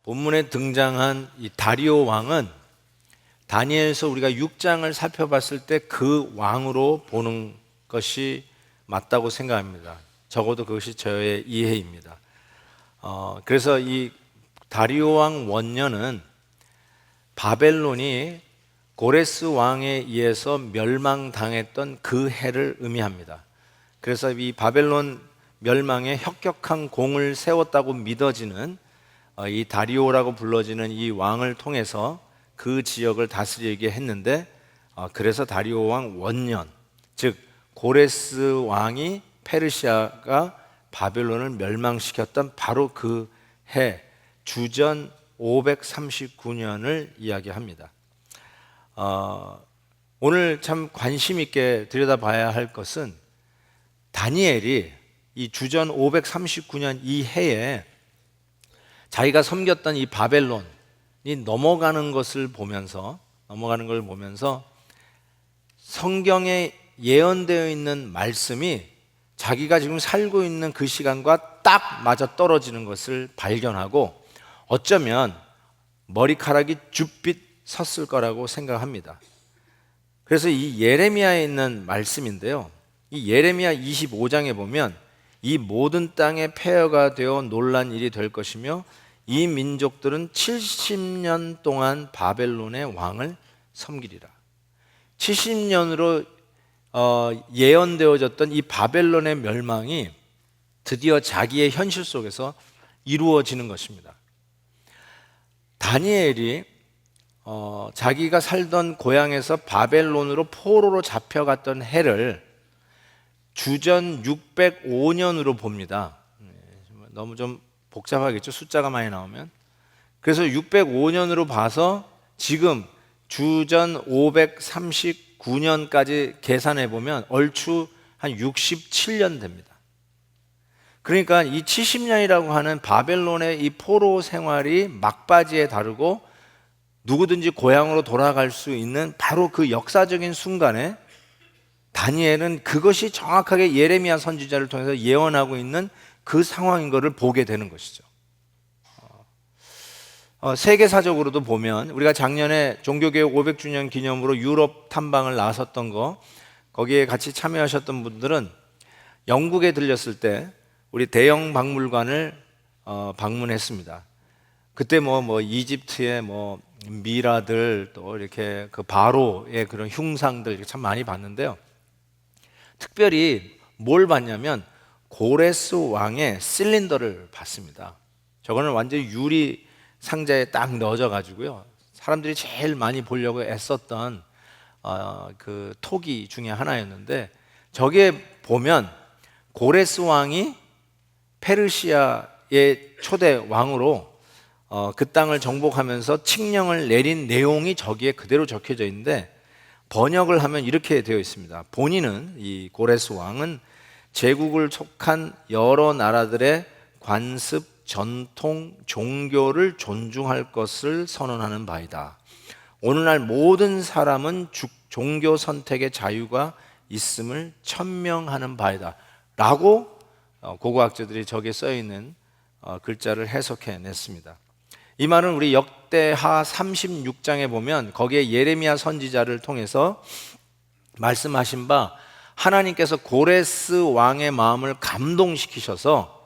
본문에 등장한 이 다리오 왕은 다니엘서 우리가 6장을 살펴봤을 때 그 왕으로 보는 것이 맞다고 생각합니다. 적어도 그것이 저의 이해입니다. 그래서 이 다리오 왕 원년은 바벨론이 고레스 왕에 의해서 멸망당했던 그 해를 의미합니다. 그래서 이 바벨론 멸망에 혁혁한 공을 세웠다고 믿어지는 이 다리오라고 불러지는 이 왕을 통해서 그 지역을 다스리게 했는데, 그래서 다리오 왕 원년, 즉 고레스 왕이 페르시아가 바벨론을 멸망시켰던 바로 그 해 주전 539년을 이야기합니다. 오늘 참 관심 있게 들여다봐야 할 것은 다니엘이 이 주전 539년 이 해에 자기가 섬겼던 이 바벨론이 넘어가는 걸 보면서 성경에 예언되어 있는 말씀이 자기가 지금 살고 있는 그 시간과 딱 맞아 떨어지는 것을 발견하고 어쩌면 머리카락이 쭈삣 섰을 거라고 생각합니다. 그래서 이 예레미야에 있는 말씀인데요, 이 예레미야 25장에 보면 이 모든 땅에 폐허가 되어 놀란 일이 될 것이며 이 민족들은 70년 동안 바벨론의 왕을 섬기리라. 70년으로 예언되어졌던 이 바벨론의 멸망이 드디어 자기의 현실 속에서 이루어지는 것입니다. 다니엘이 자기가 살던 고향에서 바벨론으로 포로로 잡혀갔던 해를 주전 605년으로 봅니다. 너무 좀 복잡하겠죠? 숫자가 많이 나오면. 그래서 605년으로 봐서 지금 주전 539년까지 계산해 보면 얼추 한 67년 됩니다. 그러니까 이 70년이라고 하는 바벨론의 이 포로 생활이 막바지에 다르고 누구든지 고향으로 돌아갈 수 있는 바로 그 역사적인 순간에 다니엘은 그것이 정확하게 예레미야 선지자를 통해서 예언하고 있는 그 상황인 것을 보게 되는 것이죠. 세계사적으로도 보면 우리가 작년에 종교개혁 500주년 기념으로 유럽 탐방을 나섰던 거, 거기에 같이 참여하셨던 분들은 영국에 들렸을 때 우리 대형 박물관을 방문했습니다. 그때 이집트의 미라들, 또 이렇게 그 바로의 그런 흉상들 참 많이 봤는데요, 특별히 뭘 봤냐면 고레스 왕의 실린더를 봤습니다. 저거는 완전히 유리 상자에 딱 넣어져 가지고요, 사람들이 제일 많이 보려고 애썼던 그 토기 중에 하나였는데, 저기에 보면 고레스 왕이 페르시아의 초대 왕으로 그 땅을 정복하면서 칙령을 내린 내용이 저기에 그대로 적혀져 있는데, 번역을 하면 이렇게 되어 있습니다. 본인은, 이 고레스 왕은 제국을 속한 여러 나라들의 관습, 전통, 종교를 존중할 것을 선언하는 바이다. 오늘날 모든 사람은 종교 선택의 자유가 있음을 천명하는 바이다 라고 고고학자들이 저기에 써있는 글자를 해석해 냈습니다. 이 말은 우리 역대하 36장에 보면 거기에 예레미야 선지자를 통해서 말씀하신 바, 하나님께서 고레스 왕의 마음을 감동시키셔서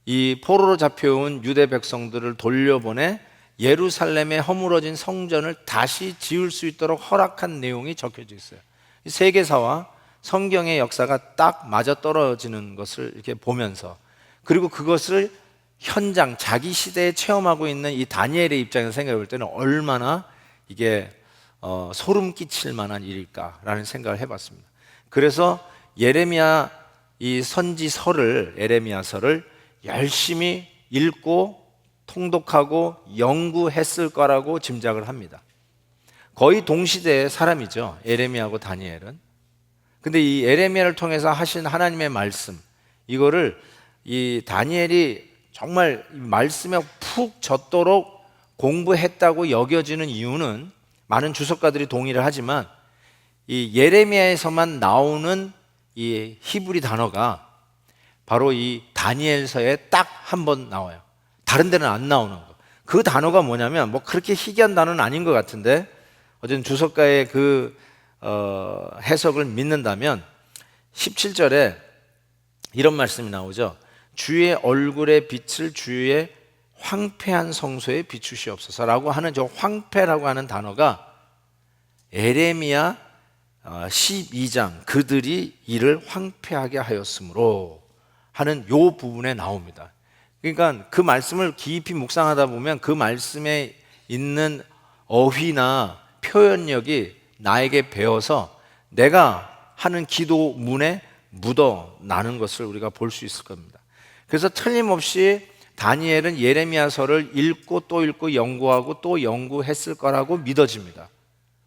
이 포로로 잡혀온 유대 백성들을 돌려보내 예루살렘의 허물어진 성전을 다시 지을 수 있도록 허락한 내용이 적혀져 있어요. 세계사와 성경의 역사가 딱 맞아떨어지는 것을 이렇게 보면서, 그리고 그것을 현장 자기 시대에 체험하고 있는 이 다니엘의 입장에서 생각해 볼 때는 얼마나 이게 소름 끼칠 만한 일일까라는 생각을 해봤습니다. 그래서 예레미야 이 선지서를, 예레미야서를 열심히 읽고 통독하고 연구했을 거라고 짐작을 합니다. 거의 동시대의 사람이죠, 예레미야하고 다니엘은. 근데 이 예레미야를 통해서 하신 하나님의 말씀, 이거를 이 다니엘이 정말 말씀에 푹 젖도록 공부했다고 여겨지는 이유는, 많은 주석가들이 동의를 하지만 이 예레미야에서만 나오는 이 히브리 단어가 바로 이 다니엘서에 딱 한 번 나와요. 다른 데는 안 나오는 거. 그 단어가 뭐냐면 뭐 그렇게 희귀한 단어는 아닌 것 같은데 어쨌든 주석가의 그 해석을 믿는다면 17절에 이런 말씀이 나오죠. 주의 얼굴의 빛을 주의 황폐한 성소에 비추시옵소서라고 하는 저 황폐라고 하는 단어가 에레미야 12장 그들이 이를 황폐하게 하였으므로 하는 요 부분에 나옵니다. 그러니까 그 말씀을 깊이 묵상하다 보면 그 말씀에 있는 어휘나 표현력이 나에게 배어서 내가 하는 기도문에 묻어나는 것을 우리가 볼 수 있을 겁니다. 그래서 틀림없이 다니엘은 예레미야서를 읽고 또 읽고 연구하고 또 연구했을 거라고 믿어집니다.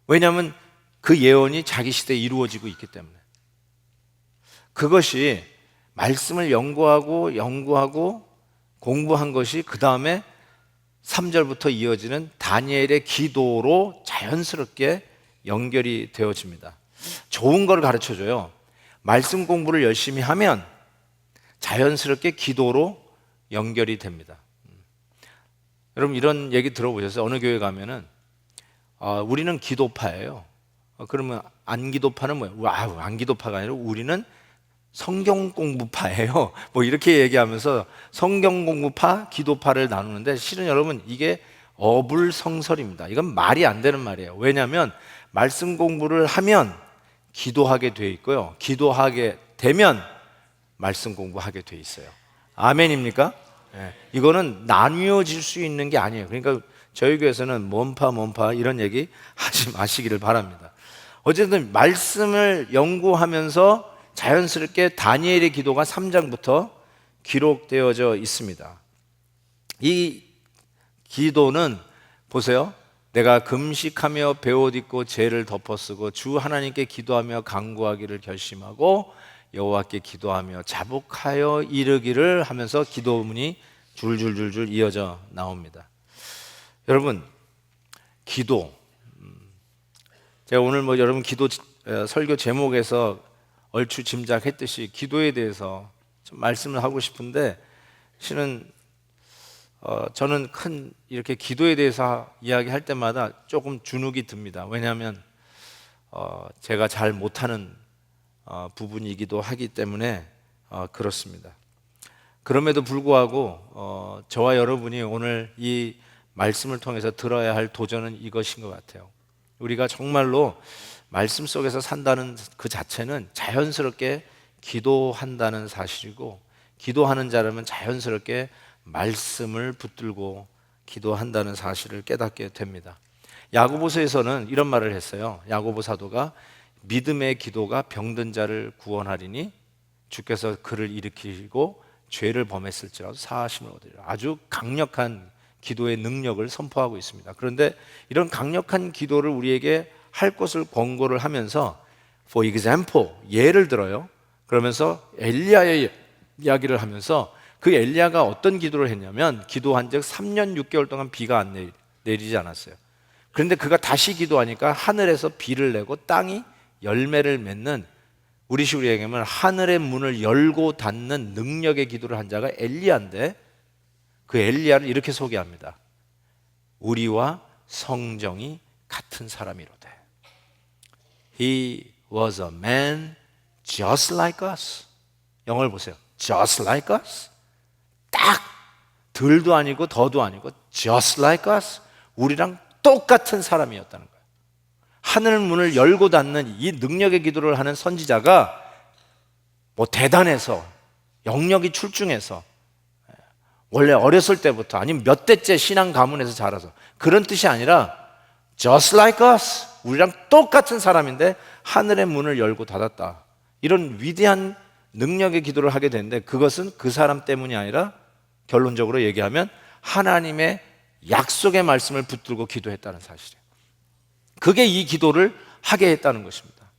왜냐하면 그 예언이 자기 시대에 이루어지고 있기 때문에. 그것이 말씀을 연구하고 공부한 것이 그 다음에 3절부터 이어지는 다니엘의 기도로 자연스럽게 연결이 되어집니다. 좋은 걸 가르쳐줘요. 말씀 공부를 열심히 하면 자연스럽게 기도로 연결이 됩니다. 여러분 이런 얘기 들어보셨어요? 어느 교회 가면은 우리는 기도파예요. 그러면 안 기도파는 뭐예요? 안 기도파가 아니라 우리는 성경 공부파예요. 뭐 이렇게 얘기하면서 성경 공부파, 기도파를 나누는데 실은 여러분 이게 어불성설입니다. 이건 말이 안 되는 말이에요. 왜냐하면 말씀 공부를 하면 기도하게 돼 있고요. 기도하게 되면 말씀 공부하게 돼 있어요. 아멘입니까? 네. 이거는 나뉘어질 수 있는 게 아니에요. 그러니까 저희 교회에서는 뭔파 이런 얘기 하지 마시기를 바랍니다. 어쨌든 말씀을 연구하면서 자연스럽게 다니엘의 기도가 3장부터 기록되어져 있습니다. 이 기도는 보세요. 내가 금식하며 베옷 입고 죄를 덮어쓰고 주 하나님께 기도하며 간구하기를 결심하고 여호와께 기도하며 자복하여 이르기를 하면서 기도문이 줄줄줄줄 이어져 나옵니다. 여러분 기도 제가 오늘 뭐 여러분 기도 설교 제목에서 얼추 짐작했듯이 기도에 대해서 좀 말씀을 하고 싶은데 실은 저는 큰 이렇게 기도에 대해서 이야기할 때마다 조금 주눅이 듭니다. 왜냐하면 제가 잘 못하는 부분이기도 하기 때문에 그렇습니다. 그럼에도 불구하고 저와 여러분이 오늘 이 말씀을 통해서 들어야 할 도전은 이것인 것 같아요. 우리가 정말로 말씀 속에서 산다는 그 자체는 자연스럽게 기도한다는 사실이고 기도하는 자라면 자연스럽게 말씀을 붙들고 기도한다는 사실을 깨닫게 됩니다. 야고보서에서는 이런 말을 했어요. 야고보 사도가 믿음의 기도가 병든 자를 구원하리니 주께서 그를 일으키고 죄를 범했을지라도 사하심을 얻으리라. 아주 강력한 기도의 능력을 선포하고 있습니다. 그런데 이런 강력한 기도를 우리에게 할 것을 권고를 하면서 for example, 예를 들어요. 그러면서 엘리야의 이야기를 하면서 그 엘리야가 어떤 기도를 했냐면 기도한 즉 3년 6개월 동안 비가 안 내리지 않았어요. 그런데 그가 다시 기도하니까 하늘에서 비를 내고 땅이 열매를 맺는 우리 식으로 얘기하면 하늘의 문을 열고 닫는 능력의 기도를 한 자가 엘리야인데 그 엘리야를 이렇게 소개합니다. 우리와 성정이 같은 사람이로되 He was a man just like us. 영어를 보세요. Just like us. 딱 덜도 아니고 더도 아니고 just like us. 우리랑 똑같은 사람이었다는 거예요. 하늘 문을 열고 닫는 이 능력의 기도를 하는 선지자가 뭐 대단해서 영역이 출중해서 원래 어렸을 때부터 아니면 몇 대째 신앙 가문에서 자라서 그런 뜻이 아니라 just like us. 우리랑 똑같은 사람인데 하늘의 문을 열고 닫았다. 이런 위대한 능력의 기도를 하게 되는데 그것은 그 사람 때문이 아니라 결론적으로 얘기하면 하나님의 약속의 말씀을 붙들고 기도했다는 사실이에요. 그게 이 기도를 하게 했다는 것입니다.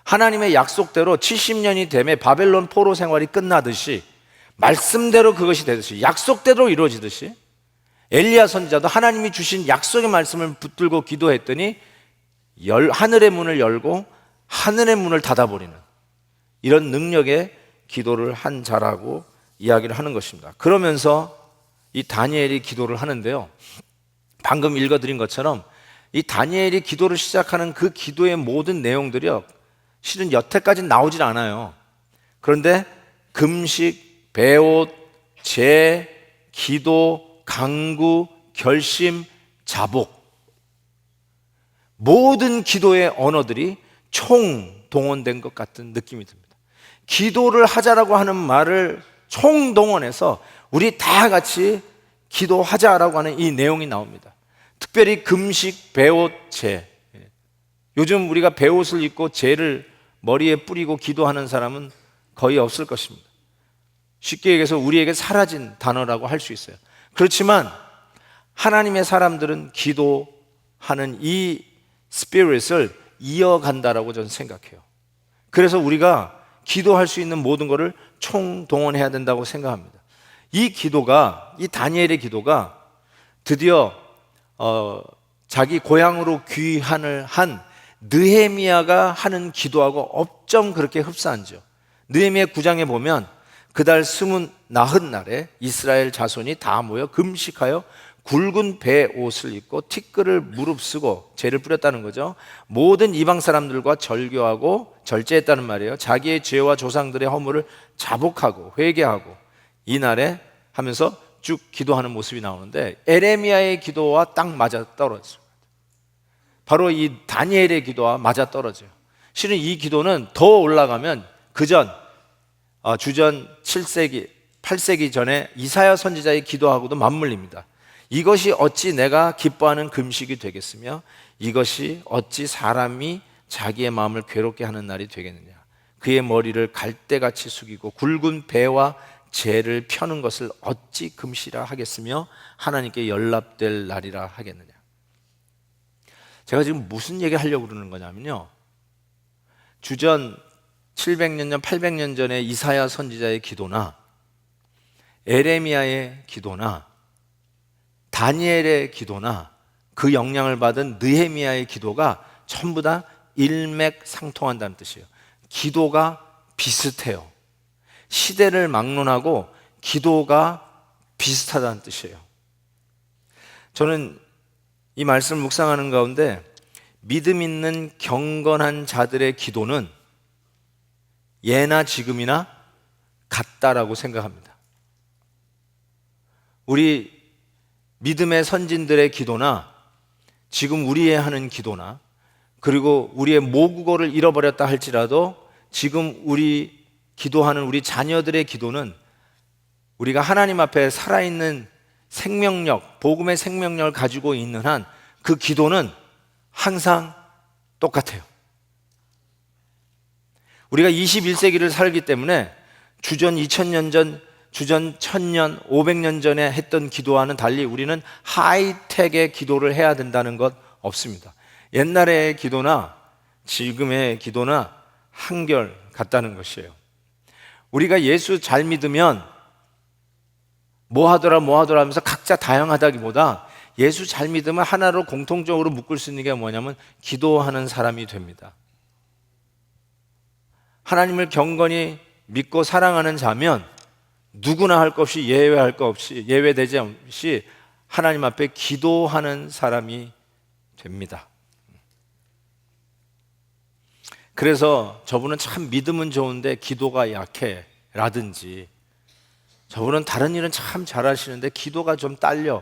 하나님의 약속대로 70년이 되매 바벨론 포로 생활이 끝나듯이 말씀대로 그것이 되듯이 약속대로 이루어지듯이 엘리야 선지자도 하나님이 주신 약속의 말씀을 붙들고 기도했더니 하늘의 문을 열고 하늘의 문을 닫아버리는 이런 능력의 기도를 한 자라고 이야기를 하는 것입니다. 그러면서 이 다니엘이 기도를 하는데요, 방금 읽어드린 것처럼 이 다니엘이 기도를 시작하는 그 기도의 모든 내용들이요, 실은 여태까지 나오질 않아요. 그런데 금식, 배옷, 제, 기도, 강구, 결심, 자복, 모든 기도의 언어들이 총동원된 것 같은 느낌이 듭니다. 기도를 하자라고 하는 말을 총동원해서 우리 다 같이 기도하자라고 하는 이 내용이 나옵니다. 특별히 금식, 배옷, 제. 요즘 우리가 배옷을 입고 제를 머리에 뿌리고 기도하는 사람은 거의 없을 것입니다. 쉽게 얘기해서 우리에게 사라진 단어라고 할 수 있어요. 그렇지만 하나님의 사람들은 기도하는 이 스피릿을 이어간다라고 저는 생각해요. 그래서 우리가 기도할 수 있는 모든 것을 총동원해야 된다고 생각합니다. 이 기도가, 이 다니엘의 기도가 드디어 자기 고향으로 귀환을 한 느헤미야가 하는 기도하고 업점 그렇게 흡사한죠. 느헤미야 9장에 보면 그달 29날에 이스라엘 자손이 다 모여 금식하여 굵은 배 옷을 입고 티끌을 무릅쓰고 죄를 뿌렸다는 거죠. 모든 이방 사람들과 절교하고 절제했다는 말이에요. 자기의 죄와 조상들의 허물을 자복하고 회개하고 이날에 하면서 쭉 기도하는 모습이 나오는데, 에레미야의 기도와 딱 맞아 떨어져요. 바로 이 다니엘의 기도와 맞아 떨어져요. 실은 이 기도는 더 올라가면 그전 주전 7세기, 8세기 전에 이사야 선지자의 기도하고도 맞물립니다. 이것이 어찌 내가 기뻐하는 금식이 되겠으며 이것이 어찌 사람이 자기의 마음을 괴롭게 하는 날이 되겠느냐. 그의 머리를 갈대같이 숙이고 굵은 배와 재를 펴는 것을 어찌 금시라 하겠으며 하나님께 연락될 날이라 하겠느냐. 제가 지금 무슨 얘기 하려고 그러는 거냐면요, 주전 700년 전, 800년 전에 이사야 선지자의 기도나 에레미야의 기도나 다니엘의 기도나 그 영향을 받은 느헤미야의 기도가 전부 다 일맥상통한다는 뜻이에요. 기도가 비슷해요. 시대를 막론하고 기도가 비슷하다는 뜻이에요. 저는 이 말씀을 묵상하는 가운데 믿음 있는 경건한 자들의 기도는 예나 지금이나 같다라고 생각합니다. 우리 믿음의 선진들의 기도나 지금 우리의 하는 기도나 그리고 우리의 모국어를 잃어버렸다 할지라도 지금 우리 기도하는 우리 자녀들의 기도는 우리가 하나님 앞에 살아있는 생명력, 복음의 생명력을 가지고 있는 한 그 기도는 항상 똑같아요. 우리가 21세기를 살기 때문에 주전 2000년 전, 주전 1000년, 500년 전에 했던 기도와는 달리 우리는 하이텍의 기도를 해야 된다는 것 없습니다. 옛날의 기도나 지금의 기도나 한결 같다는 것이에요. 우리가 예수 잘 믿으면 뭐 하더라 하면서 각자 다양하다기보다 예수 잘 믿으면 하나로 공통적으로 묶을 수 있는 게 뭐냐면 기도하는 사람이 됩니다. 하나님을 경건히 믿고 사랑하는 자면 누구나 할 것 없이 예외할 것 없이 예외되지 없이 하나님 앞에 기도하는 사람이 됩니다. 그래서 저분은 참 믿음은 좋은데 기도가 약해 라든지 저분은 다른 일은 참 잘하시는데 기도가 좀 딸려,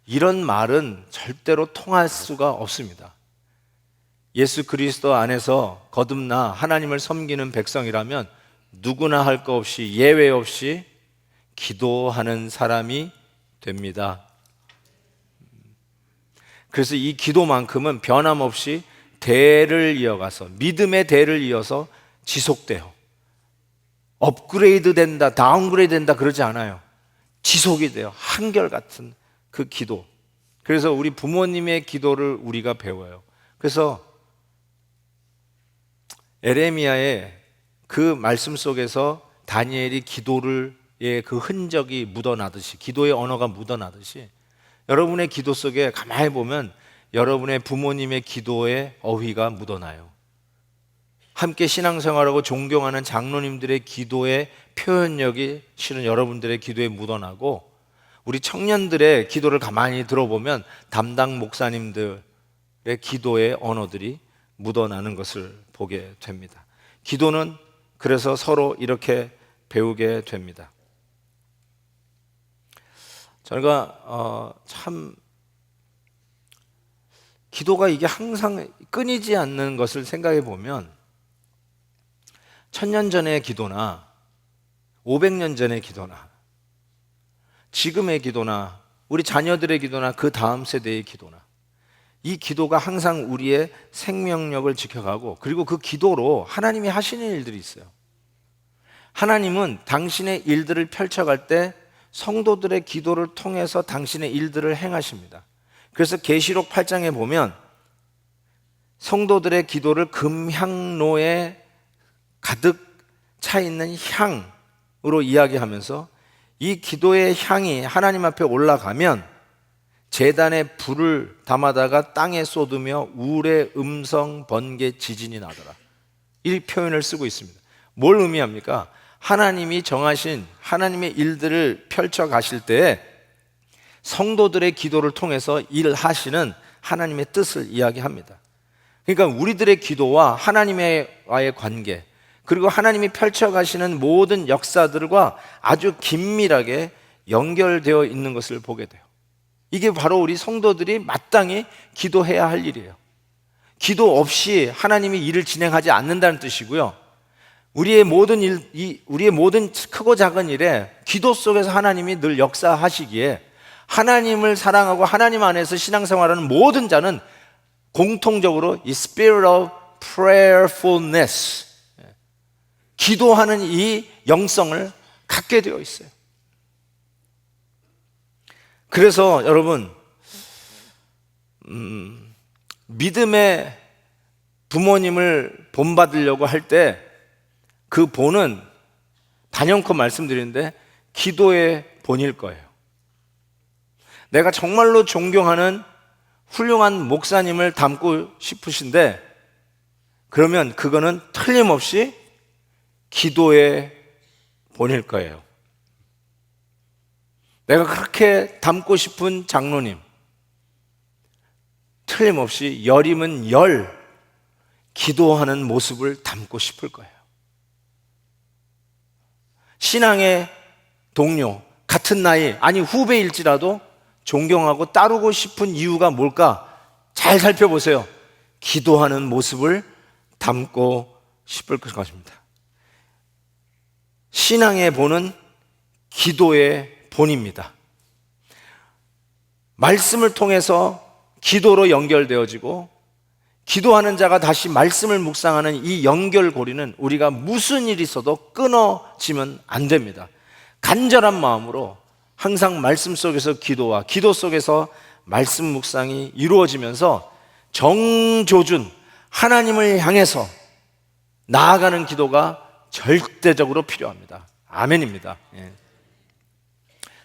이런 말은 절대로 통할 수가 없습니다. 예수 그리스도 안에서 거듭나 하나님을 섬기는 백성이라면 누구나 할 것 없이 예외 없이 기도하는 사람이 됩니다. 그래서 이 기도만큼은 변함없이 대를 이어가서 믿음의 대를 이어서 지속돼요. 업그레이드 된다, 다운그레이드 된다 그러지 않아요. 지속이 돼요. 한결같은 그 기도. 그래서 우리 부모님의 기도를 우리가 배워요. 그래서 에레미야의 그 말씀 속에서 다니엘이 기도를 그 흔적이 묻어나듯이, 기도의 언어가 묻어나듯이 여러분의 기도 속에 가만히 보면 여러분의 부모님의 기도의 어휘가 묻어나요. 함께 신앙생활하고 존경하는 장로님들의 기도의 표현력이 실은 여러분들의 기도에 묻어나고, 우리 청년들의 기도를 가만히 들어보면 담당 목사님들의 기도의 언어들이 묻어나는 것을 보게 됩니다. 기도는 그래서 서로 이렇게 배우게 됩니다. 저희가 참 기도가 이게 항상 끊이지 않는 것을 생각해 보면 1000년 전의 기도나 500년 전의 기도나 지금의 기도나 우리 자녀들의 기도나 그 다음 세대의 기도나 이 기도가 항상 우리의 생명력을 지켜가고, 그리고 그 기도로 하나님이 하시는 일들이 있어요. 하나님은 당신의 일들을 펼쳐갈 때 성도들의 기도를 통해서 당신의 일들을 행하십니다. 그래서 계시록 8장에 보면 성도들의 기도를 금향로에 가득 차 있는 향으로 이야기하면서 이 기도의 향이 하나님 앞에 올라가면 제단에 불을 담아다가 땅에 쏟으며 울의 음성 번개 지진이 나더라. 이 표현을 쓰고 있습니다. 뭘 의미합니까? 하나님이 정하신 하나님의 일들을 펼쳐 가실 때에 성도들의 기도를 통해서 일하시는 하나님의 뜻을 이야기합니다. 그러니까 우리들의 기도와 하나님과의 관계, 그리고 하나님이 펼쳐 가시는 모든 역사들과 아주 긴밀하게 연결되어 있는 것을 보게 돼요. 이게 바로 우리 성도들이 마땅히 기도해야 할 일이에요. 기도 없이 하나님이 일을 진행하지 않는다는 뜻이고요. 우리의 모든 크고 작은 일에 기도 속에서 하나님이 늘 역사하시기에 하나님을 사랑하고 하나님 안에서 신앙생활하는 모든 자는 공통적으로 이 spirit of prayerfulness, 기도하는 이 영성을 갖게 되어 있어요. 그래서 여러분, 믿음의 부모님을 본받으려고 할 때 그 본은 단연코 말씀드리는데 기도의 본일 거예요. 내가 정말로 존경하는 훌륭한 목사님을 닮고 싶으신데 그러면 그거는 틀림없이 기도의 본일 거예요. 내가 그렇게 닮고 싶은 장로님, 틀림없이 열이면 열 기도하는 모습을 닮고 싶을 거예요. 신앙의 동료, 같은 나이, 아니 후배일지라도 존경하고 따르고 싶은 이유가 뭘까? 잘 살펴보세요. 기도하는 모습을 닮고 싶을 것입니다. 신앙의 본은 기도의 본입니다. 말씀을 통해서 기도로 연결되어지고 기도하는 자가 다시 말씀을 묵상하는 이 연결고리는 우리가 무슨 일이 있어도 끊어지면 안 됩니다. 간절한 마음으로 항상 말씀 속에서 기도와 기도 속에서 말씀 묵상이 이루어지면서 정조준 하나님을 향해서 나아가는 기도가 절대적으로 필요합니다. 아멘입니다. 예.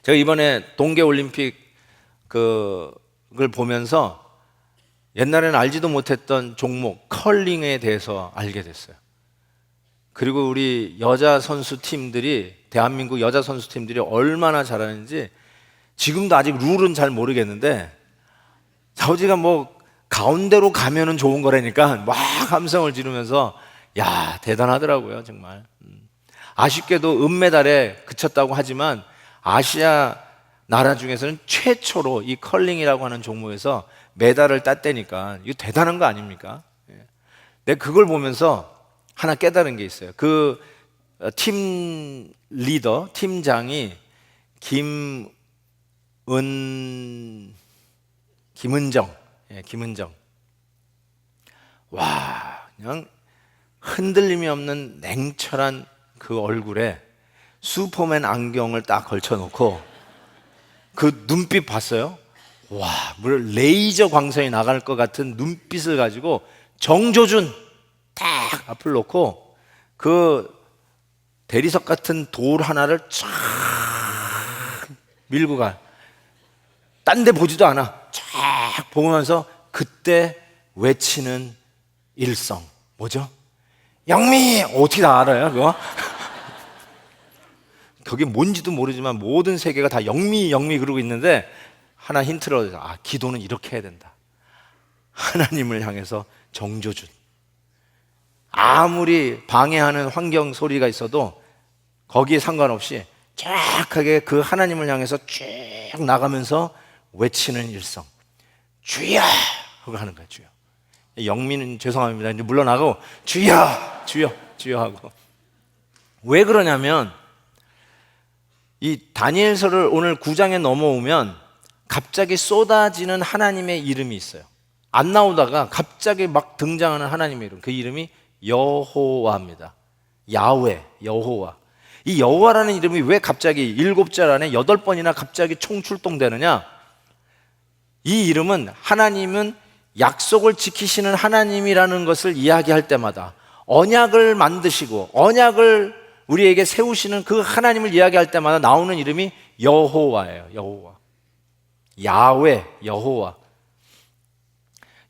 제가 이번에 동계올림픽 그걸 보면서 옛날에는 알지도 못했던 종목 컬링에 대해서 알게 됐어요. 그리고 우리 여자 선수팀들이, 대한민국 여자 선수팀들이 얼마나 잘하는지 지금도 아직 룰은 잘 모르겠는데 자우지가 뭐 가운데로 가면은 좋은 거라니까 막 함성을 지르면서 야, 대단하더라고요, 정말. 아쉽게도 은메달에 그쳤다고 하지만 아시아 나라 중에서는 최초로 이 컬링이라고 하는 종목에서 메달을 땄다니까 이거 대단한 거 아닙니까? 내가 그걸 보면서 하나 깨달은 게 있어요. 그 팀 리더, 팀장이 김은정. 와, 그냥 흔들림이 없는 냉철한 그 얼굴에 슈퍼맨 안경을 딱 걸쳐놓고 그 눈빛 봤어요? 와, 물 레이저 광선이 나갈 것 같은 눈빛을 가지고 정조준 딱 앞을 놓고 그 대리석 같은 돌 하나를 쫙 밀고 가. 딴 데 보지도 않아. 쫙 보면서 그때 외치는 일성. 뭐죠? 영미! 어떻게 다 알아요, 그거? 그게 뭔지도 모르지만 모든 세계가 다 영미 그러고 있는데 하나 힌트를 얻어서 기도는 이렇게 해야 된다. 하나님을 향해서 정조준. 아무리 방해하는 환경 소리가 있어도 거기에 상관없이 정확하게 그 하나님을 향해서 쭉 나가면서 외치는 일성. 주여! 하고 하는 거예요. 주여. 영미는 죄송합니다. 이제 물러나고 주여! 주여! 주여 하고. 왜 그러냐면 이 다니엘서를 오늘 9장에 넘어오면 갑자기 쏟아지는 하나님의 이름이 있어요. 안 나오다가 갑자기 막 등장하는 하나님의 이름. 그 이름이 여호와입니다. 야훼, 여호와. 이 여호와라는 이름이 왜 갑자기 7절 안에 8번이나 갑자기 총출동되느냐? 이 이름은 하나님은 약속을 지키시는 하나님이라는 것을 이야기할 때마다 언약을 만드시고 언약을 우리에게 세우시는 그 하나님을 이야기할 때마다 나오는 이름이 여호와예요. 여호와. 야훼, 여호와.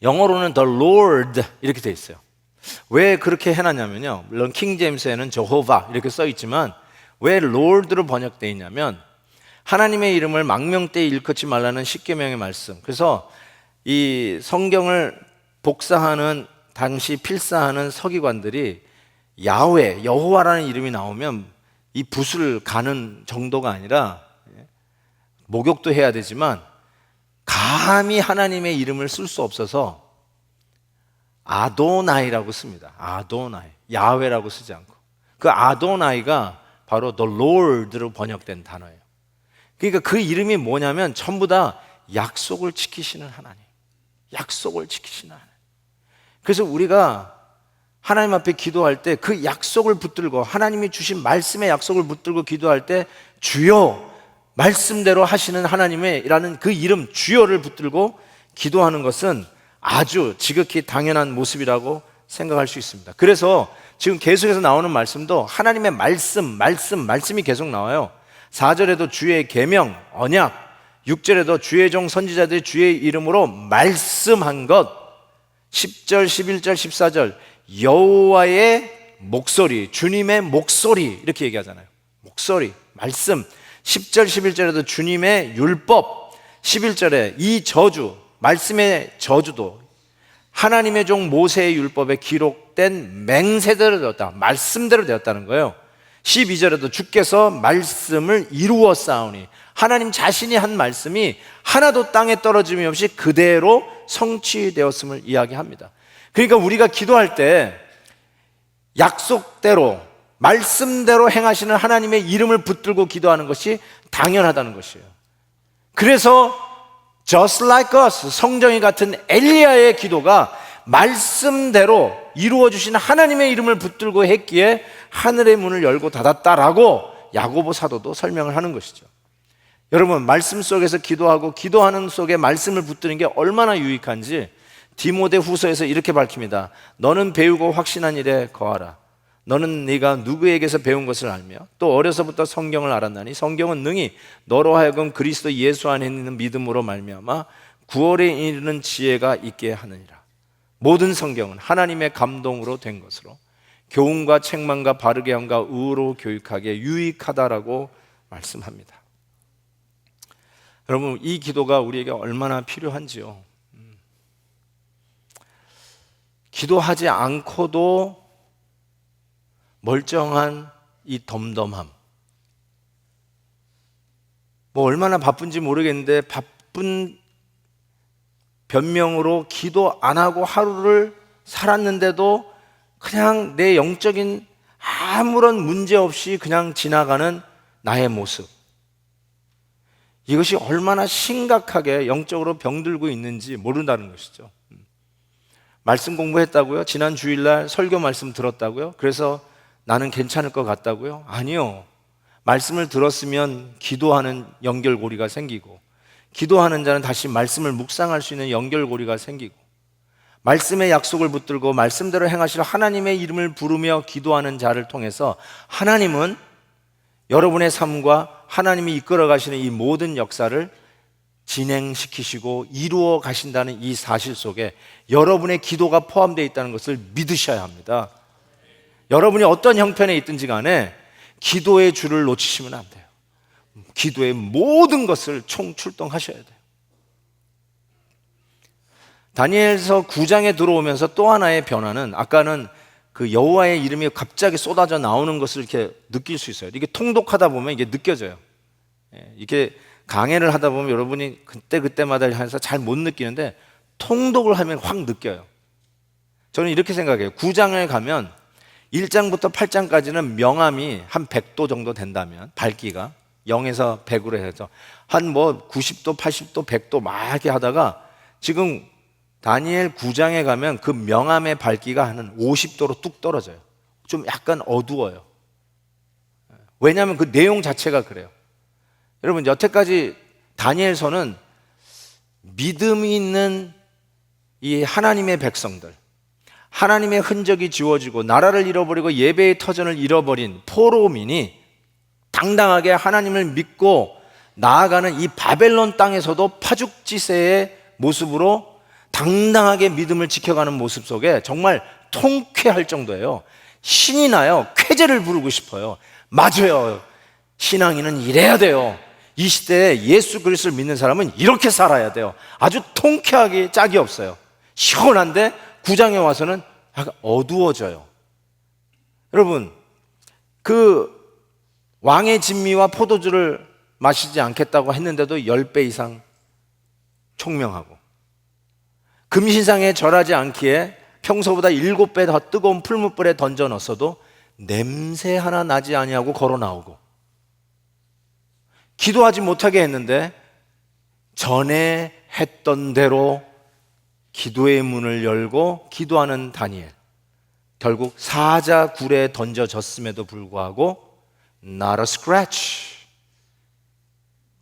영어로는 the Lord 이렇게 돼 있어요. 왜 그렇게 해놨냐면요, 물론 킹제임스에는 저호바 이렇게 써 있지만 왜 Lord로 번역되어 있냐면 하나님의 이름을 망명되이 일컫지 말라는 십계명의 말씀. 그래서 이 성경을 복사하는 당시 필사하는 서기관들이 야훼, 여호와라는 이름이 나오면 이 붓을 가는 정도가 아니라 목욕도 해야 되지만 감히 하나님의 이름을 쓸 수 없어서 아도나이라고 씁니다. 아도나이. 야훼라고 쓰지 않고. 그 아도나이가 바로 the Lord로 번역된 단어예요. 그러니까 그 이름이 뭐냐면 전부 다 약속을 지키시는 하나님. 약속을 지키시는 하나님. 그래서 우리가 하나님 앞에 기도할 때 그 약속을 붙들고 하나님이 주신 말씀의 약속을 붙들고 기도할 때 주여 말씀대로 하시는 하나님이라는 그 이름 주여를 붙들고 기도하는 것은 아주 지극히 당연한 모습이라고 생각할 수 있습니다. 그래서 지금 계속해서 나오는 말씀도 하나님의 말씀이 계속 나와요. 4절에도 주의 계명, 언약, 6절에도 주의 종 선지자들이 주의 이름으로 말씀한 것, 10절, 11절, 14절 여호와의 목소리, 주님의 목소리 이렇게 얘기하잖아요. 목소리, 말씀. 10절, 11절에도 주님의 율법, 11절에 이 저주, 말씀의 저주도 하나님의 종 모세의 율법에 기록된 맹세대로 되었다, 말씀대로 되었다는 거예요. 12절에도 주께서 말씀을 이루어 싸우니 하나님 자신이 한 말씀이 하나도 땅에 떨어짐이 없이 그대로 성취되었음을 이야기합니다. 그러니까 우리가 기도할 때 약속대로 말씀대로 행하시는 하나님의 이름을 붙들고 기도하는 것이 당연하다는 것이에요. 그래서 just like us, 성정이 같은 엘리야의 기도가 말씀대로 이루어주신 하나님의 이름을 붙들고 했기에 하늘의 문을 열고 닫았다라고 야고보 사도도 설명을 하는 것이죠. 여러분, 말씀 속에서 기도하고 기도하는 속에 말씀을 붙드는 게 얼마나 유익한지 디모데 후서에서 이렇게 밝힙니다. 너는 배우고 확신한 일에 거하라. 너는 네가 누구에게서 배운 것을 알며 또 어려서부터 성경을 알았나니 성경은 능히 너로 하여금 그리스도 예수 안에 있는 믿음으로 말미암아 구원에 이르는 지혜가 있게 하느니라. 모든 성경은 하나님의 감동으로 된 것으로 교훈과 책망과 바르게 함과 의로 교육하기에 유익하다라고 말씀합니다. 여러분, 이 기도가 우리에게 얼마나 필요한지요. 기도하지 않고도 멀쩡한 이 덤덤함. 뭐 얼마나 바쁜지 모르겠는데 바쁜 변명으로 기도 안 하고 하루를 살았는데도 그냥 내 영적인 아무런 문제 없이 그냥 지나가는 나의 모습. 이것이 얼마나 심각하게 영적으로 병들고 있는지 모른다는 것이죠. 말씀 공부했다고요? 지난 주일날 설교 말씀 들었다고요? 그래서 나는 괜찮을 것 같다고요? 아니요. 말씀을 들었으면 기도하는 연결고리가 생기고 기도하는 자는 다시 말씀을 묵상할 수 있는 연결고리가 생기고 말씀의 약속을 붙들고 말씀대로 행하실 하나님의 이름을 부르며 기도하는 자를 통해서 하나님은 여러분의 삶과 하나님이 이끌어 가시는 이 모든 역사를 진행시키시고 이루어 가신다는 이 사실 속에 여러분의 기도가 포함되어 있다는 것을 믿으셔야 합니다. 여러분이 어떤 형편에 있든지 간에 기도의 줄을 놓치시면 안 돼요. 기도의 모든 것을 총출동하셔야 돼요. 다니엘서 9장에 들어오면서 또 하나의 변화는, 아까는 그 여호와의 이름이 갑자기 쏟아져 나오는 것을 이렇게 느낄 수 있어요. 이게 통독하다 보면 이게 느껴져요. 이게 강해를 하다 보면 여러분이 그때마다 해서 잘 못 느끼는데 통독을 하면 확 느껴요. 저는 이렇게 생각해요. 9장을 가면 1장부터 8장까지는 명암이 한 100도 정도 된다면, 밝기가 0에서 100으로 해서 한 뭐 90도, 80도, 100도 막 이렇게 하다가 지금 다니엘 9장에 가면 그 명암의 밝기가 한 50도로 뚝 떨어져요. 좀 약간 어두워요. 왜냐하면 그 내용 자체가 그래요. 여러분, 여태까지 다니엘서는 믿음이 있는 이 하나님의 백성들, 하나님의 흔적이 지워지고 나라를 잃어버리고 예배의 터전을 잃어버린 포로민이 당당하게 하나님을 믿고 나아가는 이 바벨론 땅에서도 파죽지세의 모습으로 당당하게 믿음을 지켜가는 모습 속에 정말 통쾌할 정도예요. 신이 나요. 쾌재를 부르고 싶어요. 맞아요. 신앙인은 이래야 돼요. 이 시대에 예수 그리스도를 믿는 사람은 이렇게 살아야 돼요. 아주 통쾌하게 짝이 없어요. 시원한데 9장에 와서는 약간 어두워져요. 여러분, 그 왕의 진미와 포도주를 마시지 않겠다고 했는데도 10배 이상 총명하고, 금신상에 절하지 않기에 평소보다 7배 더 뜨거운 풀무불에 던져 넣었어도 냄새 하나 나지 아니하고 걸어 나오고, 기도하지 못하게 했는데 전에 했던 대로 기도의 문을 열고 기도하는 다니엘, 결국 사자굴에 던져졌음에도 불구하고 not a scratch,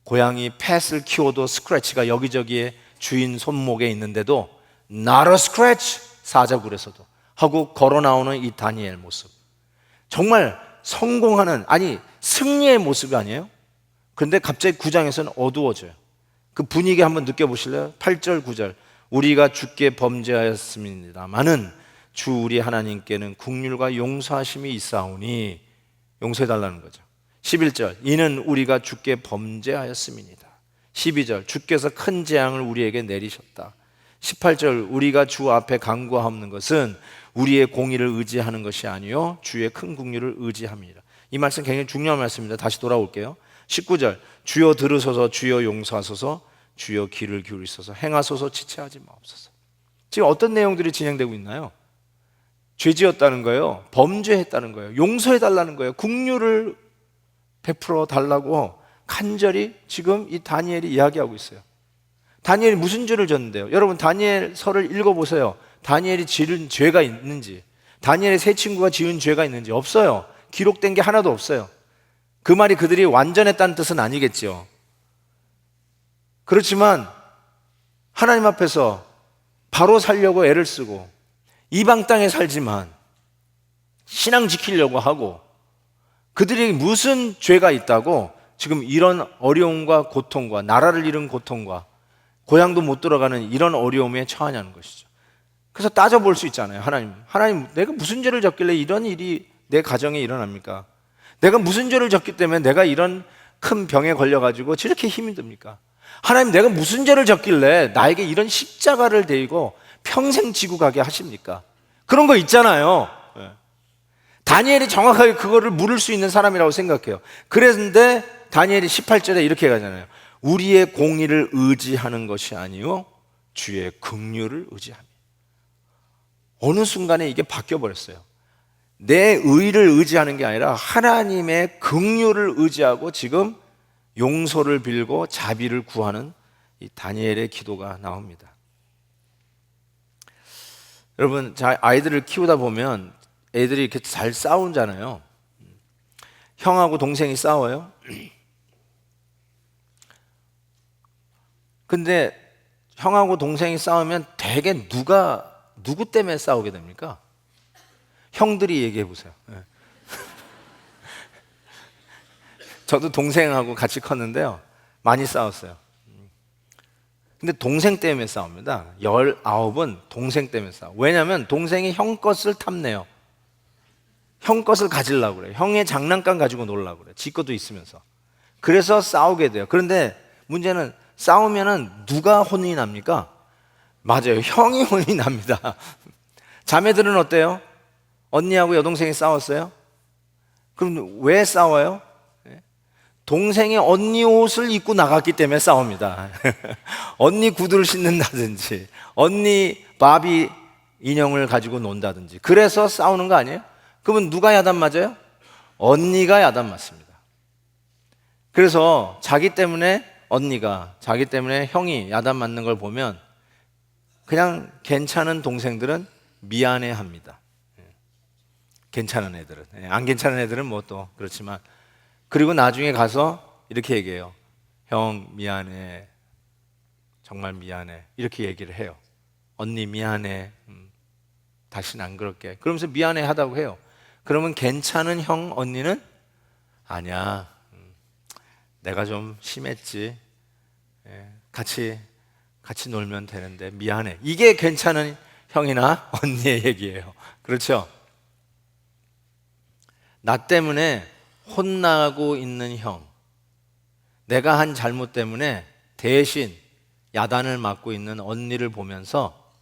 고양이 펫을 키워도 스크래치가 여기저기에 주인 손목에 있는데도 not a scratch, 사자굴에서도 하고 걸어 나오는 이 다니엘 모습, 정말 성공하는, 아니 승리의 모습이 아니에요? 그런데 갑자기 9장에서는 어두워져요. 그 분위기 한번 느껴보실래요? 8절 9절, 우리가 주께 범죄하였습니다마는 주 우리 하나님께는 긍휼과 용서하심이 있사오니, 용서해달라는 거죠. 11절, 이는 우리가 주께 범죄하였음이니이다. 12절, 주께서 큰 재앙을 우리에게 내리셨다. 18절, 우리가 주 앞에 간구하옵는 것은 우리의 공의를 의지하는 것이 아니요 주의 큰 긍휼을 의지함이니라. 이 말씀 굉장히 중요한 말씀입니다. 다시 돌아올게요. 19절, 주여 들으소서, 주여 용서하소서, 주여 귀를 기울이소서, 행하소서, 지체하지 마옵소서. 지금 어떤 내용들이 진행되고 있나요? 죄지었다는 거예요. 범죄했다는 거예요. 용서해달라는 거예요. 긍휼을 베풀어 달라고 간절히 지금 이 다니엘이 이야기하고 있어요. 다니엘이 무슨 죄를 졌는데요? 여러분, 다니엘서를 읽어보세요. 다니엘이 지은 죄가 있는지, 다니엘의 세 친구가 지은 죄가 있는지 없어요. 기록된 게 하나도 없어요. 그 말이 그들이 완전했다는 뜻은 아니겠죠. 그렇지만 하나님 앞에서 바로 살려고 애를 쓰고 이방 땅에 살지만 신앙 지키려고 하고, 그들이 무슨 죄가 있다고 지금 이런 어려움과 고통과 나라를 잃은 고통과 고향도 못 들어가는 이런 어려움에 처하냐는 것이죠. 그래서 따져볼 수 있잖아요. 하나님 내가 무슨 죄를 졌길래 이런 일이 내 가정에 일어납니까? 내가 무슨 죄를 졌기 때문에 내가 이런 큰 병에 걸려가지고 저렇게 힘이 듭니까? 하나님, 내가 무슨 죄를 졌길래 나에게 이런 십자가를 데리고 평생 지고 가게 하십니까? 그런 거 있잖아요. 다니엘이 정확하게 그거를 물을 수 있는 사람이라고 생각해요. 그런데 다니엘이 18절에 이렇게 가잖아요. 우리의 공의를 의지하는 것이 아니요 주의 긍휼을 의지합니다. 어느 순간에 이게 바뀌어버렸어요. 내 의를 의지하는 게 아니라 하나님의 긍휼을 의지하고 지금 용서를 빌고 자비를 구하는 이 다니엘의 기도가 나옵니다. 여러분, 아이들을 키우다 보면 애들이 이렇게 잘 싸우잖아요. 형하고 동생이 싸워요. 근데 형하고 동생이 싸우면 대개 누구 때문에 싸우게 됩니까? 형들이 얘기해 보세요. 저도 동생하고 같이 컸는데요, 많이 싸웠어요. 근데 동생 때문에 싸웁니다. 19은 동생 때문에 싸워. 왜냐하면 동생이 형 것을 탐내요. 형 것을 가지려고 그래요. 형의 장난감 가지고 놀려고 그래요. 지 것도 있으면서. 그래서 싸우게 돼요. 그런데 문제는 싸우면은 누가 혼이 납니까? 맞아요. 형이 혼이 납니다. 자매들은 어때요? 언니하고 여동생이 싸웠어요? 그럼 왜 싸워요? 동생이 언니 옷을 입고 나갔기 때문에 싸웁니다. 언니 구두를 신는다든지, 언니 바비 인형을 가지고 논다든지, 그래서 싸우는 거 아니에요? 그러면 누가 야단 맞아요? 언니가 야단 맞습니다. 그래서 자기 때문에 자기 때문에 형이 야단 맞는 걸 보면 그냥 괜찮은 동생들은 미안해 합니다. 괜찮은 애들은. 안 괜찮은 애들은 뭐 또 그렇지만, 그리고 나중에 가서 이렇게 얘기해요. 형 미안해. 정말 미안해. 이렇게 얘기를 해요. 언니 미안해. 다시는 안 그럴게. 그러면서 미안해 하다고 해요. 그러면 괜찮은 형, 언니는 아니야. 내가 좀 심했지. 같이 놀면 되는데 미안해. 이게 괜찮은 형이나 언니의 얘기예요. 그렇죠? 나 때문에 혼나고 있는 형, 내가 한 잘못 때문에 대신 야단을 맞고 있는 언니를 보면서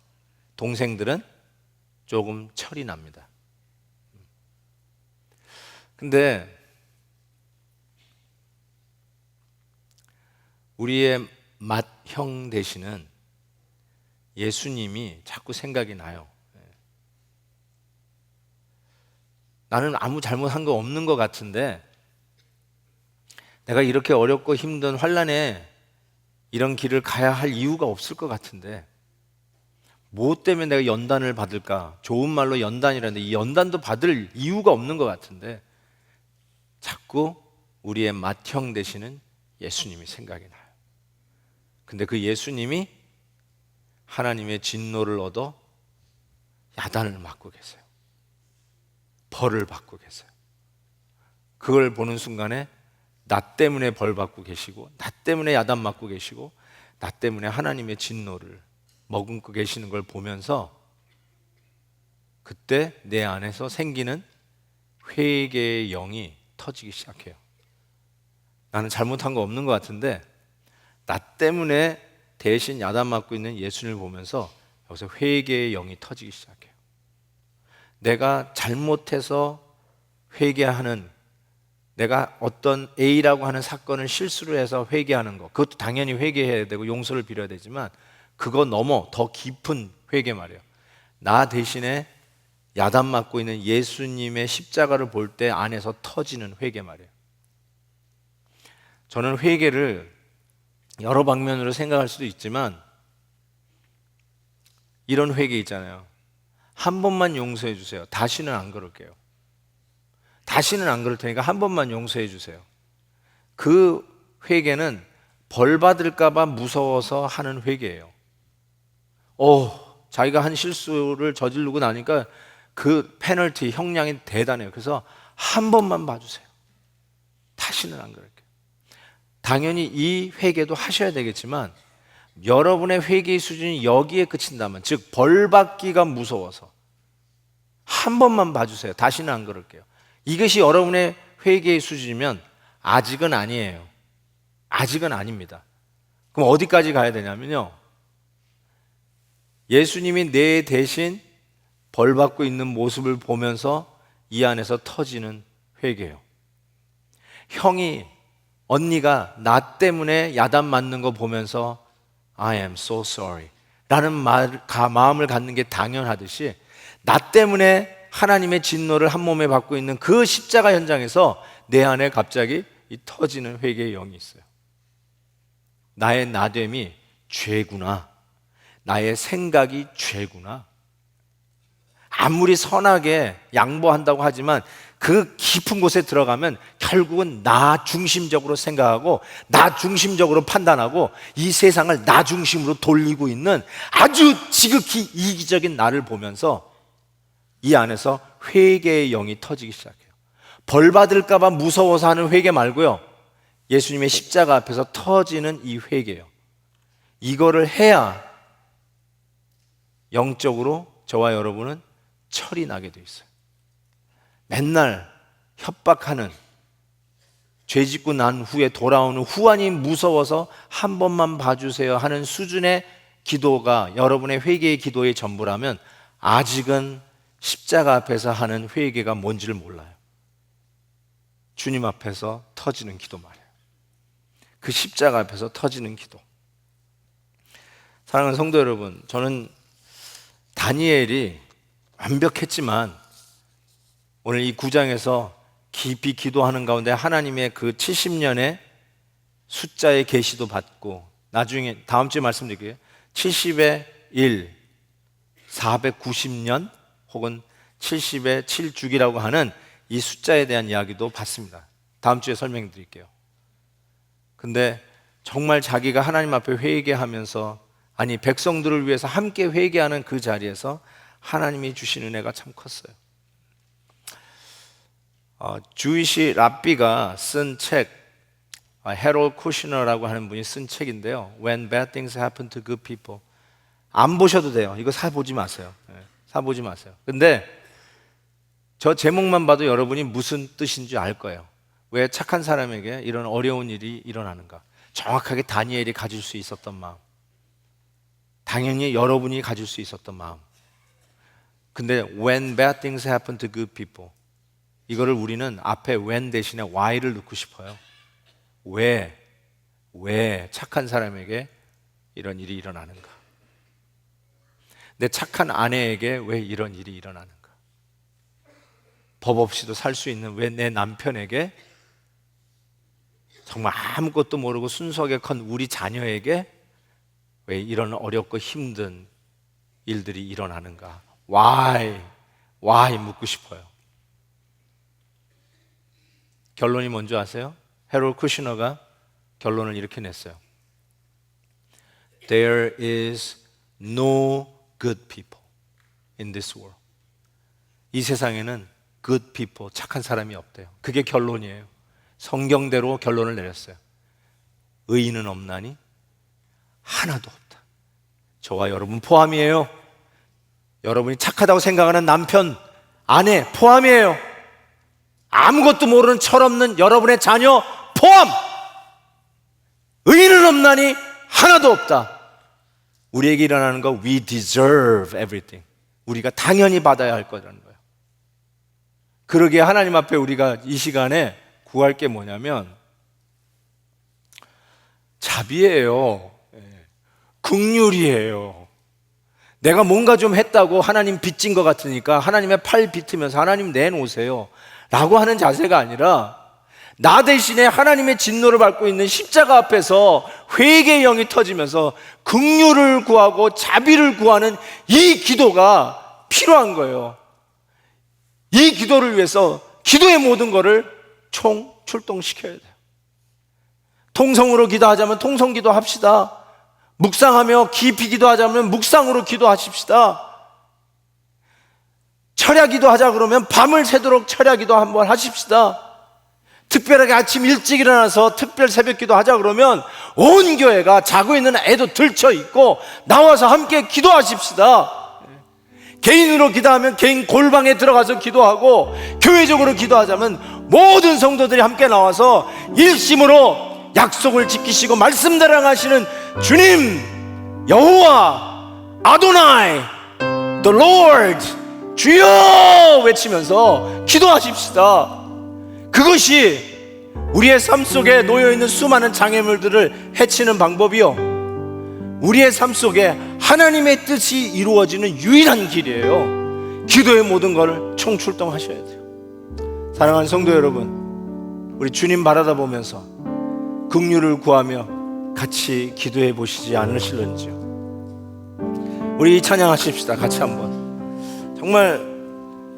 동생들은 조금 철이 납니다. 근데 우리의 맏형 되시는 예수님이 자꾸 생각이 나요. 나는 아무 잘못한 거 없는 것 같은데 내가 이렇게 어렵고 힘든 환난에 이런 길을 가야 할 이유가 없을 것 같은데 뭐 때문에 내가 연단을 받을까? 좋은 말로 연단이라는데 이 연단도 받을 이유가 없는 것 같은데 자꾸 우리의 맏형 되시는 예수님이 생각이 나요. 근데 그 예수님이 하나님의 진노를 얻어 야단을 맞고 계세요. 벌을 받고 계세요. 그걸 보는 순간에 나 때문에 벌 받고 계시고, 나 때문에 야단 맞고 계시고, 나 때문에 하나님의 진노를 머금고 계시는 걸 보면서 그때 내 안에서 생기는 회개의 영이 터지기 시작해요. 나는 잘못한 거 없는 것 같은데 나 때문에 대신 야단 맞고 있는 예수님을 보면서 여기서 회개의 영이 터지기 시작해요. 내가 잘못해서 회개하는, 내가 어떤 A라고 하는 사건을 실수로 해서 회개하는 것, 그것도 당연히 회개해야 되고 용서를 빌어야 되지만 그거 넘어 더 깊은 회개 말이에요. 나 대신에 야단 맞고 있는 예수님의 십자가를 볼 때 안에서 터지는 회개 말이에요. 저는 회개를 여러 방면으로 생각할 수도 있지만 이런 회개 있잖아요. 한 번만 용서해 주세요. 다시는 안 그럴게요. 다시는 안 그럴 테니까 한 번만 용서해 주세요. 그 회개는 벌 받을까 봐 무서워서 하는 회개예요. 자기가 한 실수를 저지르고 나니까 그 페널티, 형량이 대단해요. 그래서 한 번만 봐주세요. 다시는 안 그럴게요. 당연히 이 회개도 하셔야 되겠지만 여러분의 회개의 수준이 여기에 그친다면, 즉 벌 받기가 무서워서 한 번만 봐주세요. 다시는 안 그럴게요. 이것이 여러분의 회개의 수준이면 아직은 아니에요. 아직은 아닙니다. 그럼 어디까지 가야 되냐면요, 예수님이 내 대신 벌 받고 있는 모습을 보면서 이 안에서 터지는 회개예요. 형이, 언니가 나 때문에 야단 맞는 거 보면서 I am so sorry 라는 마음을 갖는 게 당연하듯이 나 때문에 하나님의 진노를 한 몸에 받고 있는 그 십자가 현장에서 내 안에 갑자기 이 터지는 회개의 영이 있어요. 나의 나됨이 죄구나. 나의 생각이 죄구나. 아무리 선하게 양보한다고 하지만 그 깊은 곳에 들어가면 결국은 나 중심적으로 생각하고 나 중심적으로 판단하고 이 세상을 나 중심으로 돌리고 있는 아주 지극히 이기적인 나를 보면서 이 안에서 회개의 영이 터지기 시작해요. 벌 받을까 봐 무서워서 하는 회개 말고요, 예수님의 십자가 앞에서 터지는 이 회개예요. 이거를 해야 영적으로 저와 여러분은 철이 나게 돼 있어요. 맨날 협박하는, 죄 짓고 난 후에 돌아오는 후환이 무서워서 한 번만 봐주세요 하는 수준의 기도가 여러분의 회개의 기도의 전부라면 아직은 십자가 앞에서 하는 회개가 뭔지를 몰라요. 주님 앞에서 터지는 기도 말이에요. 그 십자가 앞에서 터지는 기도. 사랑하는 성도 여러분, 저는 다니엘이 완벽했지만 오늘 이 9장에서 깊이 기도하는 가운데 하나님의 그 70년의 숫자의 계시도 받고, 나중에 다음 주에 말씀드릴게요. 70의 1, 490년 혹은 70의 7주기라고 하는 이 숫자에 대한 이야기도 받습니다. 다음 주에 설명드릴게요. 근데 정말 자기가 하나님 앞에 회개하면서, 아니 백성들을 위해서 함께 회개하는 그 자리에서 하나님이 주신 은혜가 참 컸어요. 주이시 랍비가 쓴 책, 해롤 쿠시너라고 하는 분이 쓴 책인데요. When bad things happen to good people. 안 보셔도 돼요. 이거 사보지 마세요. 사보지 마세요. 근데 저 제목만 봐도 여러분이 무슨 뜻인지 알 거예요. 왜 착한 사람에게 이런 어려운 일이 일어나는가? 정확하게 다니엘이 가질 수 있었던 마음, 당연히 여러분이 가질 수 있었던 마음. 근데 when bad things happen to good people, 이거를 우리는 앞에 when 대신에 why를 넣고 싶어요. 왜 착한 사람에게 이런 일이 일어나는가? 내 착한 아내에게 왜 이런 일이 일어나는가? 법 없이도 살 수 있는 왜 내 남편에게, 정말 아무것도 모르고 순수하게 큰 우리 자녀에게 왜 이런 어렵고 힘든 일들이 일어나는가? why 묻고 싶어요. 결론이 뭔지 아세요? 해롤 쿠시너가 결론을 이렇게 냈어요. There is no good people in this world. 이 세상에는 good people, 착한 사람이 없대요. 그게 결론이에요. 성경대로 결론을 내렸어요. 의인은 없나니 하나도 없다. 저와 여러분 포함이에요. 여러분이 착하다고 생각하는 남편, 아내 포함이에요. 아무것도 모르는 철없는 여러분의 자녀 포함. 의인은 없나니 하나도 없다. 우리에게 일어나는 거 we deserve everything. 우리가 당연히 받아야 할 거라는 거예요. 그러기에 하나님 앞에 우리가 이 시간에 구할 게 뭐냐면 자비예요. 긍휼이에요. 내가 뭔가 좀 했다고 하나님 빚진 것 같으니까 하나님의 팔 비트면서 하나님 내놓으세요 라고 하는 자세가 아니라, 나 대신에 하나님의 진노를 받고 있는 십자가 앞에서 회개의 영이 터지면서 긍휼을 구하고 자비를 구하는 이 기도가 필요한 거예요. 이 기도를 위해서 기도의 모든 것을 총 출동시켜야 돼요. 통성으로 기도하자면 통성기도 합시다. 묵상하며 깊이 기도하자면 묵상으로 기도하십시다. 철야기도 하자 그러면 밤을 새도록 철야기도 한번 하십시다. 특별하게 아침 일찍 일어나서 특별 새벽기도 하자 그러면 온 교회가 자고 있는 애도 들쳐있고 나와서 함께 기도하십시다. 개인으로 기도하면 개인 골방에 들어가서 기도하고, 교회적으로 기도하자면 모든 성도들이 함께 나와서 일심으로 약속을 지키시고 말씀대로 하시는 주님, 여호와, 아도나이, the Lord, 주여 외치면서 기도하십시다. 그것이 우리의 삶 속에 놓여있는 수많은 장애물들을 해치는 방법이요, 우리의 삶 속에 하나님의 뜻이 이루어지는 유일한 길이에요. 기도의 모든 것을 총출동하셔야 돼요. 사랑하는 성도 여러분, 우리 주님 바라다 보면서 긍휼을 구하며 같이 기도해 보시지 않으실런지요? 우리 찬양하십시다. 같이 한번. 정말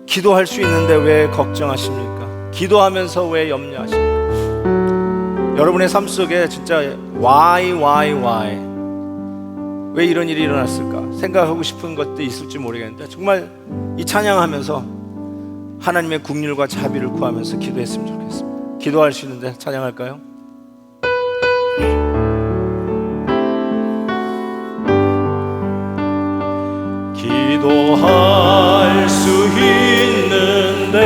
기도할 수 있는데 왜 걱정하십니까? 기도하면서 왜 염려하십니까? 여러분의 삶 속에 진짜 why 왜 이런 일이 일어났을까 생각하고 싶은 것도 있을지 모르겠는데, 정말 이 찬양하면서 하나님의 긍휼과 자비를 구하면서 기도했으면 좋겠습니다. 기도할 수 있는데 찬양할까요? 기도할 수 있는데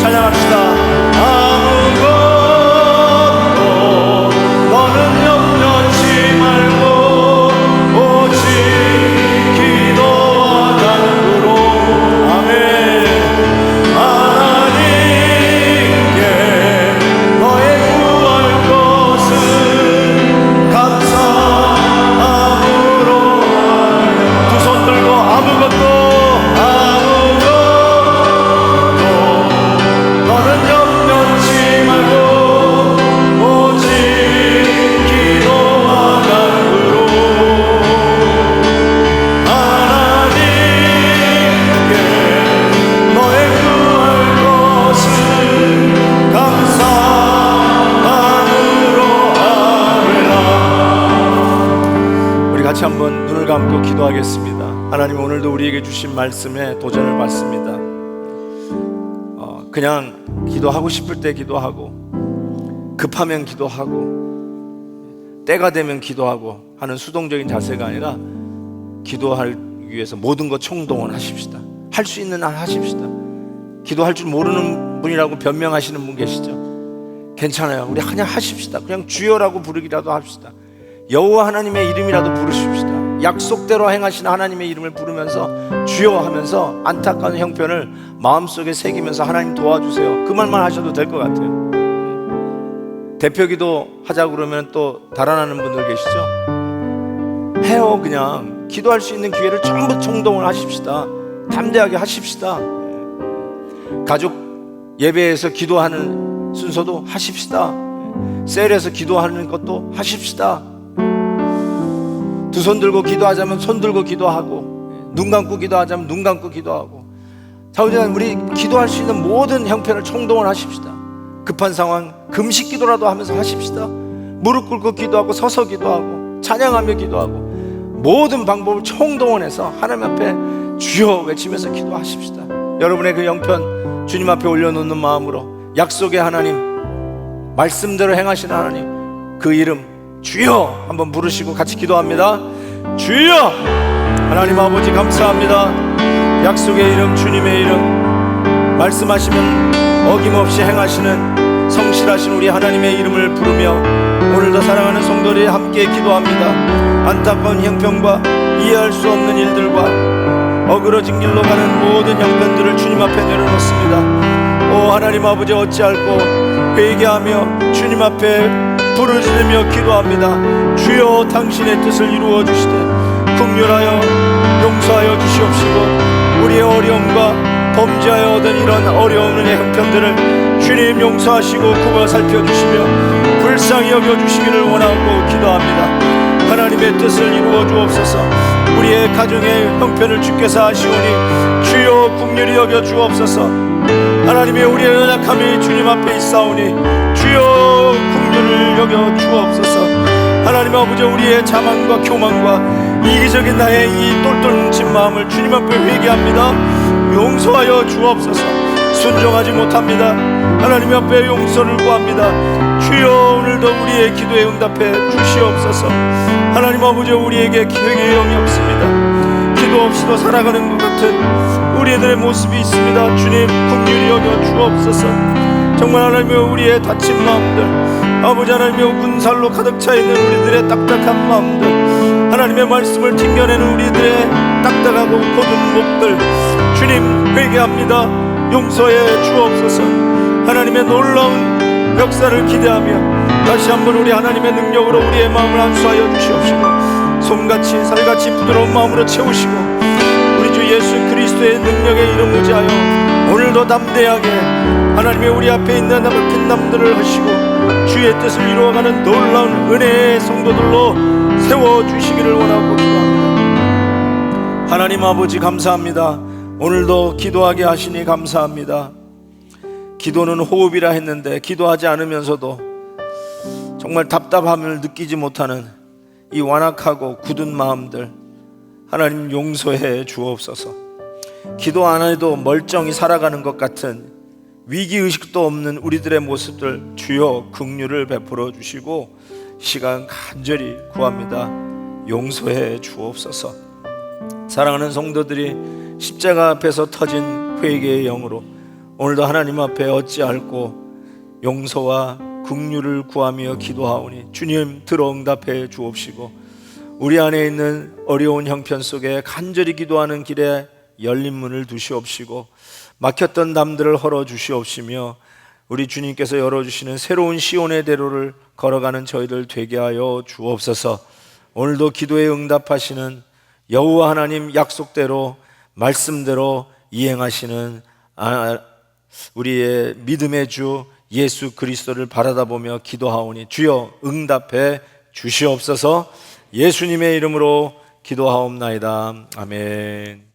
찬양합시다. 아무것도 너는 염려치 말고 오직 기도와 간구로 아멘. 하나님께 너의 구할 것은 감사함으로 두 손 들고 아무것도 너는 염려치 말고 오직 기도와 간구로 하나님께 너의 구할 것은 감사함으로 아뢰라. 우리 같이 한번 눈을 감고 기도하겠습니다. 하나님, 오늘도 우리에게 주신 말씀에 도전을 받습니다. 그냥 기도하고 싶을 때 기도하고 급하면 기도하고 때가 되면 기도하고 하는 수동적인 자세가 아니라 기도하기 위해서 모든 것 총동원하십시다. 할 수 있는 한 하십시다. 기도할 줄 모르는 분이라고 변명하시는 분 계시죠? 괜찮아요. 우리 그냥 하십시다. 그냥 주여라고 부르기라도 합시다. 여호와 하나님의 이름이라도 부르십시다. 약속대로 행하시는 하나님의 이름을 부르면서 주여 하면서 안타까운 형편을 마음속에 새기면서 하나님 도와주세요, 그 말만 하셔도 될 것 같아요. 대표기도 하자고 그러면 또 달아나는 분들 계시죠? 해요. 그냥 기도할 수 있는 기회를 전부 총동을 하십시다. 담대하게 하십시다. 가족 예배에서 기도하는 순서도 하십시다. 셀에서 기도하는 것도 하십시다. 두 손 들고 기도하자면 손 들고 기도하고, 눈 감고 기도하자면 눈 감고 기도하고. 자, 우리 기도할 수 있는 모든 형편을 총동원하십시다. 급한 상황 금식 기도라도 하면서 하십시다. 무릎 꿇고 기도하고 서서 기도하고 찬양하며 기도하고 모든 방법을 총동원해서 하나님 앞에 주여 외치면서 기도하십시다. 여러분의 그 형편 주님 앞에 올려놓는 마음으로 약속의 하나님, 말씀대로 행하시는 하나님, 그 이름 주여 한번 부르시고 같이 기도합니다. 주여! 하나님 아버지 감사합니다. 약속의 이름, 주님의 이름, 말씀하시면 어김없이 행하시는 성실하신 우리 하나님의 이름을 부르며 오늘도 사랑하는 성도들이 함께 기도합니다. 안타까운 형편과 이해할 수 없는 일들과 어그러진 길로 가는 모든 형편들을 주님 앞에 내려놓습니다. 오 하나님 아버지, 어찌할꼬 회개하며 주님 앞에 부르짖으며 기도합니다. 주여, 당신의 뜻을 이루어 주시되 긍휼하여 용서하여 주시옵시고 우리의 어려움과 범죄하여 얻은 이런 어려움의 형편들을 주님 용서하시고 굽어 살펴주시며 불쌍히 여겨주시기를 원하고 기도합니다. 하나님의 뜻을 이루어 주옵소서. 우리의 가정의 형편을 주께서 아시오니 주여 긍휼히 여겨 주옵소서. 하나님의 우리의 연약함이 주님 앞에 있사오니 주여 긍휼을 여겨 주옵소서. 하나님 아버지, 우리의 자만과 교만과 이기적인 나의 이 똘똘 뭉친 마음을 주님 앞에 회개합니다. 용서하여 주옵소서. 순종하지 못합니다. 하나님 앞에 용서를 구합니다. 주여, 오늘도 우리의 기도에 응답해 주시옵소서. 하나님 아버지, 우리에게 회개의 영이 없습니다. 기도 없이도 살아가는 것 같은 우리들의 모습이 있습니다. 주님 긍휼히 여겨 주옵소서. 정말 하나님의 우리의 다친 마음들, 아버지 하나님의 군살로 가득 차있는 우리들의 딱딱한 마음들, 하나님의 말씀을 튕겨내는 우리들의 딱딱하고 곧은 목들, 주님 회개합니다. 용서해 주옵소서. 하나님의 놀라운 역사를 기대하며 다시 한번 우리 하나님의 능력으로 우리의 마음을 안수하여 주시옵시고 솜같이 살같이 부드러운 마음으로 채우시고 우리 주 예수 그리스도의 능력에 이름 의지하여 오늘도 담대하게 하나님의 우리 앞에 있는 나같은 남들을 하시고 주의 뜻을 이루어가는 놀라운 은혜의 성도들로 세워주시기를 원하고 기도합니다. 하나님 아버지 감사합니다. 오늘도 기도하게 하시니 감사합니다. 기도는 호흡이라 했는데 기도하지 않으면서도 정말 답답함을 느끼지 못하는 이 완악하고 굳은 마음들 하나님 용서해 주옵소서. 기도 안 해도 멀쩡히 살아가는 것 같은 위기의식도 없는 우리들의 모습들 주여 긍휼을 베풀어 주시고 시간 간절히 구합니다. 용서해 주옵소서. 사랑하는 성도들이 십자가 앞에서 터진 회개의 영으로 오늘도 하나님 앞에 어찌할꼬 용서와 긍휼을 구하며 기도하오니 주님 들어 응답해 주옵시고, 우리 안에 있는 어려운 형편 속에 간절히 기도하는 길에 열린 문을 두시옵시고, 막혔던 담들을 헐어 주시옵시며, 우리 주님께서 열어주시는 새로운 시온의 대로를 걸어가는 저희들 되게 하여 주옵소서. 오늘도 기도에 응답하시는 여호와 하나님 약속대로 말씀대로 이행하시는 우리의 믿음의 주 예수 그리스도를 바라다 보며 기도하오니 주여 응답해 주시옵소서. 예수님의 이름으로 기도하옵나이다. 아멘.